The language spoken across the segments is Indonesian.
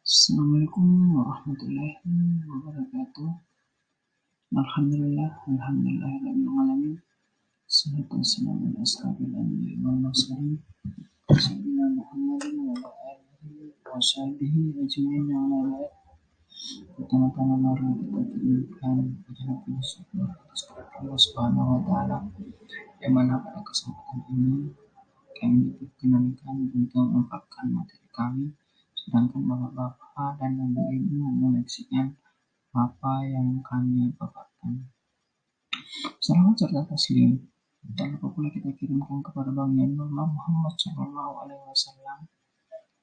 Assalamualaikum warahmatullahi wabarakatuh. Alhamdulillahirabbil alamin. Wassalatu wassalamu ala asyrofil anbiya'i wal mursalin sayyidina Muhammadin wa ala alihi wa sahbihi ajmain. Pertama-tama mari kita kirimkan ucapan syukur atas kehadirat Allah Subhanahu wa taala yang mana pada kesempatan ini kami diperkenankan untuk mengungkapkan materi kami, sedangkan bapak-bapak dan ibu-ibu menyaksikan apa yang kami paparkan. Salawat serta taslim tanpa pula kita kirimkan kepada baginda Muhammad SAW,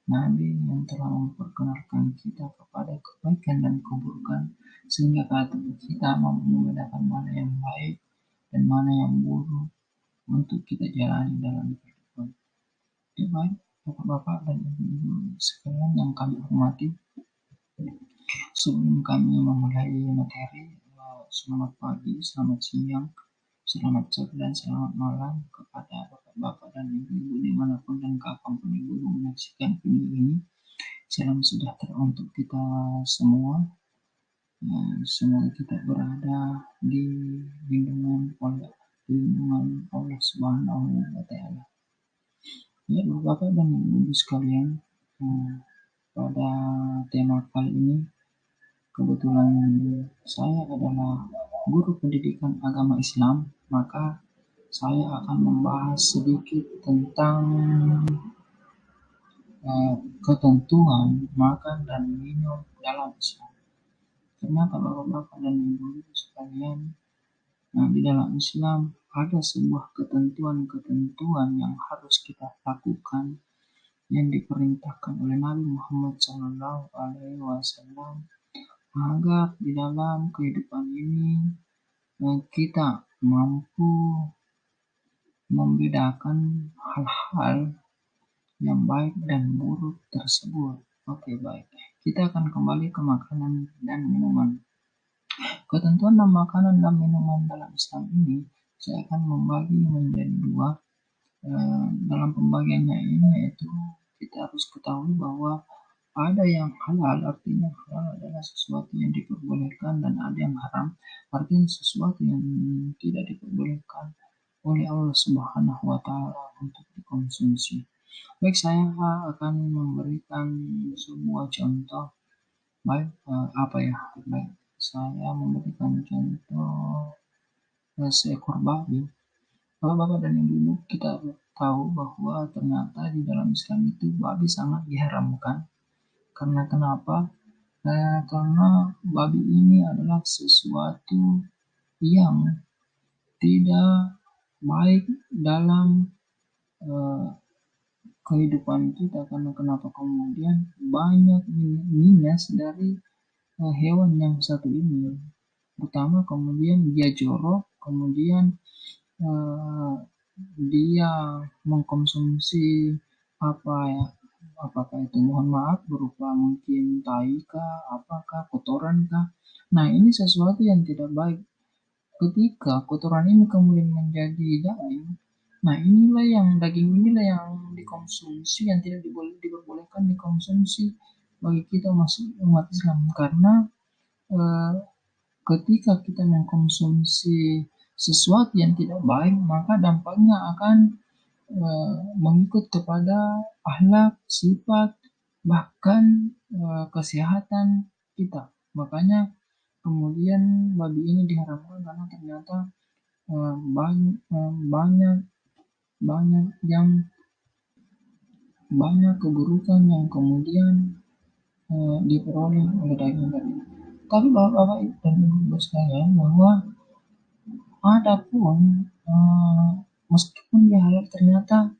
Nabi yang telah memperkenalkan kita kepada kebaikan dan keburukan, sehingga kita mampu membedakan mana yang baik dan mana yang buruk untuk kita jalani dalam kehidupan. Baik bapak-bapak dan ibu-ibu sekalian yang kami hormati, sebelum kami memulai materi, selamat pagi, selamat siang, selamat sore, dan selamat malam kepada bapak-bapak dan ibu-ibu dimanapun dan kapanpun ibu-ibu menyaksikan video ini. Salam sejahtera untuk kita semua. Semoga kita berada di lindungan Allah Subhanahu wa taala. Ya, bapak dan ibu sekalian, pada tema kali ini kebetulan saya adalah guru pendidikan agama Islam, maka saya akan membahas sedikit tentang ketentuan makan dan minum dalam Islam. Ternyata bapak-bapak dan ibu-ibu sekalian, di dalam Islam ada sebuah ketentuan yang harus kita lakukan yang diperintahkan oleh Nabi Muhammad SAW agar di dalam kehidupan ini kita mampu membedakan hal-hal yang baik dan buruk tersebut. Oke, baik. Kita akan kembali ke makanan dan minuman. Ketentuan dan makanan dan minuman dalam Islam ini saya akan membagi menjadi dua. Dalam pembagiannya ini yaitu kita harus ketahui bahwa ada yang halal, artinya halal adalah sesuatu yang diperbolehkan, dan ada yang haram, artinya sesuatu yang tidak diperbolehkan oleh Allah Subhanahu wa taala untuk dikonsumsi. Baik, saya akan memberikan sebuah contoh. Baik, saya memberikan contoh seekor babi. Bapak dan ibu kita tahu bahwa ternyata di dalam Islam itu babi sangat diharamkan. Karena kenapa? Karena babi ini adalah sesuatu yang tidak baik dalam kehidupan kita. Karena kenapa? Kemudian banyak minus dari hewan yang satu ini. Pertama, kemudian dia jorok, kemudian dia mengkonsumsi apakah itu, mohon maaf, berupa mungkin tai kah, apakah kotoran kah. Nah, ini sesuatu yang tidak baik. Ketika kotoran ini kemudian menjadi daging, nah daging inilah yang dikonsumsi, yang tidak diperbolehkan dikonsumsi bagi kita masih umat Islam. Karena ketika kita mengkonsumsi sesuatu yang tidak baik, maka dampaknya akan mengikut kepada akhlak, sifat, bahkan kesehatan kita. Makanya kemudian babi ini diharamkan karena ternyata banyak keburukan yang kemudian diperoleh oleh daging babi. Tapi bapak-bapak dan ibu sekalian, bahwa adapun meskipun dia halal, ternyata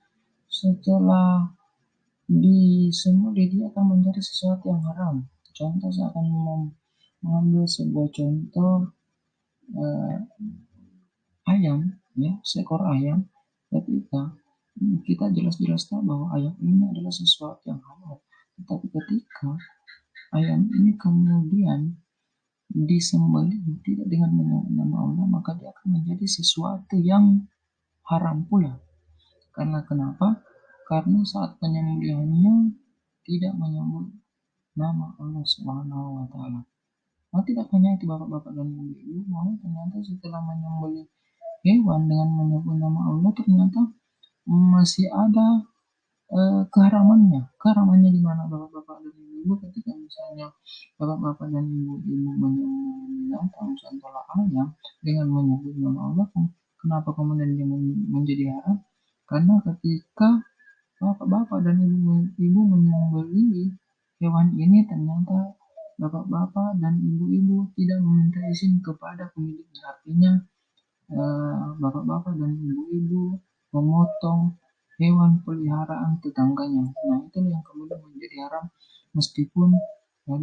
setelah disembelih dia akan menjadi sesuatu yang haram. Contoh, saya akan mengambil sebuah contoh ayam, ya, seekor ayam. Ketika kita jelas-jelas tahu bahwa ayam ini adalah sesuatu yang halal, tetapi ketika ayam ini kemudian disembelih tidak dengan nama Allah, maka dia akan menjadi sesuatu yang haram pula. Karena kenapa? Karena saat penyembelihannya tidak menyembelih nama Allah Subhanahu wa taala. Nah, tidak hanya itu bapak-bapak dan ibu-ibu, bahwa ternyata setelah menyembelih hewan dengan menyebut nama Allah, ternyata masih ada keharamannya di mana bapak-bapak dan ibu-ibu ketika misalnya bapak-bapak dan ibu-ibu menyembelih binatang contohnya ayam dengan menyebut nama Allah, kenapa kemudian dia menjadi haram? Karena ketika bapak-bapak dan ibu-ibu menyembelih hewan ini, ternyata bapak-bapak dan ibu-ibu tidak meminta izin kepada pemiliknya. Artinya bapak-bapak dan ibu-ibu memotong hewan peliharaan tetangganya. Nah, itu yang kemudian menjadi haram meskipun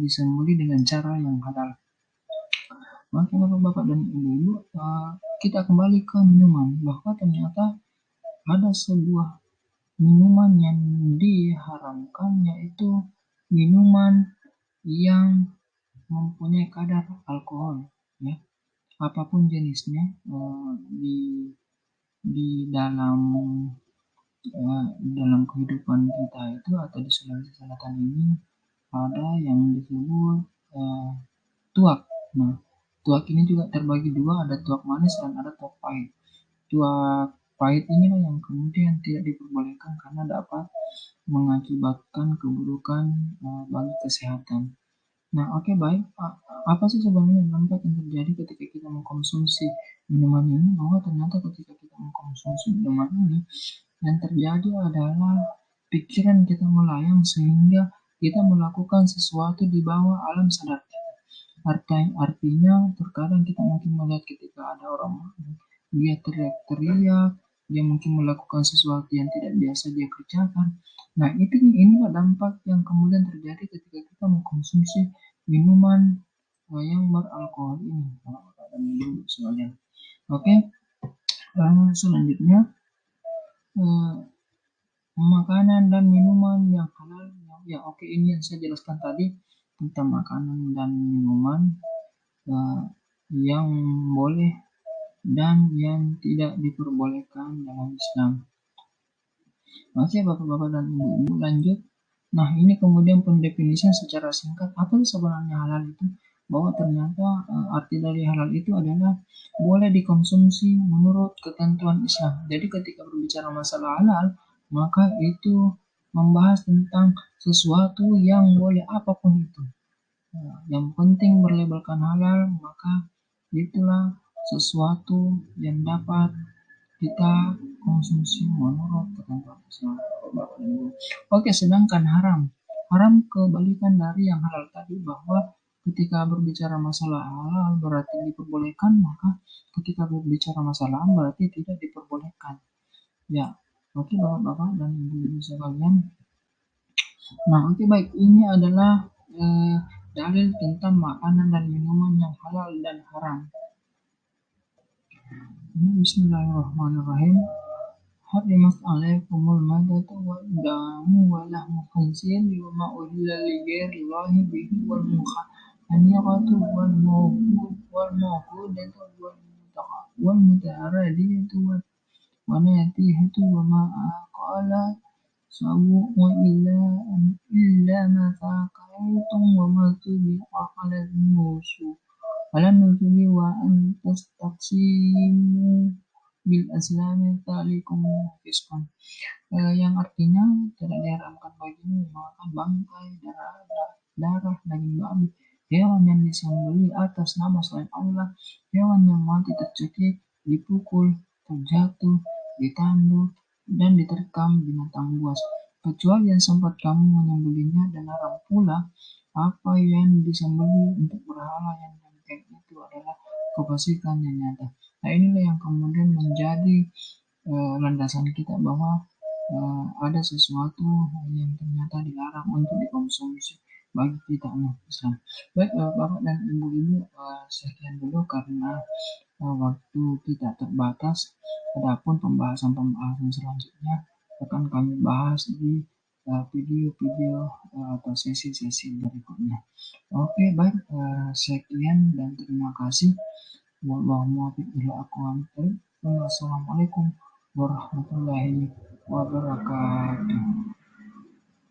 disembelih dengan cara yang halal. Maka bapak-bapak dan ibu-ibu, kita kembali ke minuman, bahwa ternyata ada sebuah minuman yang diharamkan, yaitu minuman yang mempunyai kadar alkohol, ya, apapun jenisnya. Di dalam kehidupan kita itu atau di Sulawesi Selatan ini ada yang disebut tuak. Nah, tuak ini juga terbagi dua, ada tuak manis dan ada tuak pahit. Tuak pahit inilah yang kemudian tidak diperbolehkan karena dapat mengakibatkan keburukan bagi kesehatan. Nah, oke, baik. Apa sih sebenarnya dampak yang terjadi ketika kita mengkonsumsi minuman ini? Bahwa ternyata ketika kita mengkonsumsi minuman ini, yang terjadi adalah pikiran kita melayang sehingga kita melakukan sesuatu di bawah alam sadar kita. Artinya terkadang kita mungkin melihat ketika ada orang dia teriak-teriak, dia mungkin melakukan sesuatu yang tidak biasa dia kerjakan. Nah, inilah dampak yang kemudian terjadi ketika kita mengkonsumsi minuman yang beralkohol ini. Oke, selanjutnya makanan dan minuman yang halal. Ya, oke, ini yang saya jelaskan tadi tentang makanan dan minuman yang boleh dan yang tidak diperbolehkan dalam Islam. Oke, bapak-bapak dan ibu-ibu, lanjut. Nah, ini kemudian pendefinisian secara singkat, apa sih sebenarnya halal itu? Bahwa ternyata arti dari halal itu adalah boleh dikonsumsi menurut ketentuan Islam. Jadi ketika berbicara masalah halal, maka itu membahas tentang sesuatu yang boleh apapun itu. Yang penting berlabelkan halal, maka itulah sesuatu yang dapat kita konsumsi menurut ketentuan Islam. Oke, sedangkan haram kebalikan dari yang halal tadi, bahwa ketika berbicara masalah halal berarti diperbolehkan, maka ketika berbicara masalah haram berarti tidak diperbolehkan. Ya, oke bapak-bapak dan ibu-ibu sekalian. Nah, oke, baik, ini adalah dalil tentang makanan dan minuman yang halal dan haram. Bismillahirrahmanirrahim. حرمت عليكم الميتة والدم ولحم الخنزير وما أهل لغير الله به والمنخنقة والموقودة والمتردية والنتيهة وما أكل السبع إلا ما ذكيتم وما ذبح على النصب وأن تستقسموا bil aslami talikum fiskon, yang artinya tidak diharamkan bagimu memakan bangkai, darah daging babi, hewan yang disembelih atas nama selain Allah, hewan yang mati tercekik, dipukul, terjatuh, ditanduk, dan diterkam binatang buas, kecuali yang sempat kamu menyembelihnya, dan haram pula apa yang disembelih untuk berhala yang demikian itu adalah kefasikan yang nyata. Nah, inilah yang kemudian menjadi landasan kita bahwa ada sesuatu yang ternyata dilarang untuk dikonsumsi bagi kita umat Islam. Baik, Bapak dan Ibu-ibu, sekian dulu karena waktu kita terbatas. Adapun pembahasan selanjutnya akan kami bahas di video-video atau sesi-sesi berikutnya. Oke, baik, sekian dan terima kasih. Wassalamualaikum warahmatullahi wabarakatuh.